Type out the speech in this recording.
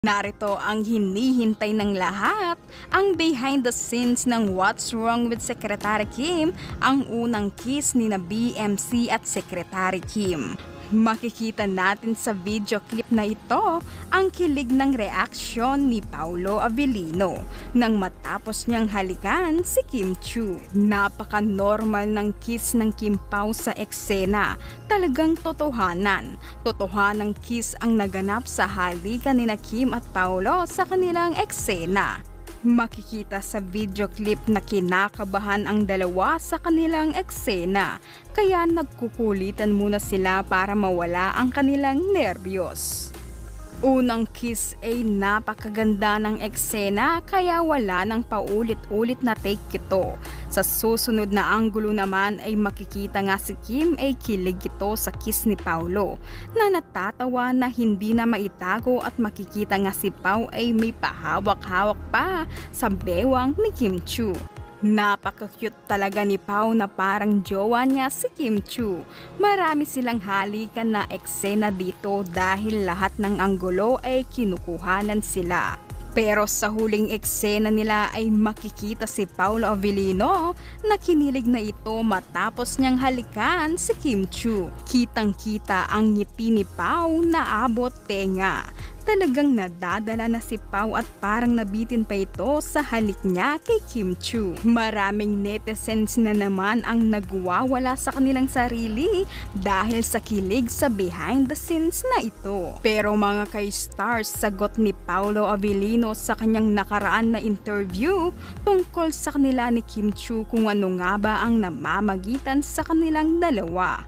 Narito ang hinihintay ng lahat, ang behind the scenes ng What's Wrong with Secretary Kim, ang unang kiss ni na BMC at Secretary Kim. Makikita natin sa video clip na ito ang kilig ng reaksyon ni Paolo Avellino nang matapos niyang halikan si Kim Chiu. Napaka-normal ng kiss ng Kim Pao sa eksena. Talagang totohanan. Totohanang kiss ang naganap sa halikan ni na Kim at Paolo sa kanilang eksena. Makikita sa video clip na kinakabahan ang dalawa sa kanilang eksena, kaya nagkukulitan muna sila para mawala ang kanilang nerbiyos. Unang kiss ay napakaganda ng eksena kaya wala nang paulit-ulit na take ito. Sa susunod na anggulo naman ay makikita nga si Kim ay kilig ito sa kiss ni Paolo na natatawa na hindi na maitago at makikita nga si Pao ay may pahawak-hawak pa sa bewang ni Kim Chiu. Napaka-cute talaga ni Pao na parang jowa niya si Kim Chiu. Marami silang halikan na eksena dito dahil lahat ng anggulo ay kinukuhanan sila. Pero sa huling eksena nila ay makikita si Paolo Avellino na kinilig na ito matapos niyang halikan si Kim Chiu. Kitang-kita ang ngiti ni Pao na abot tenga. Talagang nadadala na si Pao at parang nabitin pa ito sa halik niya kay Kim Chiu. Maraming netizens na naman ang nagwawala sa kanilang sarili dahil sa kilig sa behind the scenes na ito. Pero mga ka-stars, sagot ni Paolo Avellino sa kanyang nakaraan na interview tungkol sa kanila ni Kim Chiu kung ano nga ba ang namamagitan sa kanilang dalawa.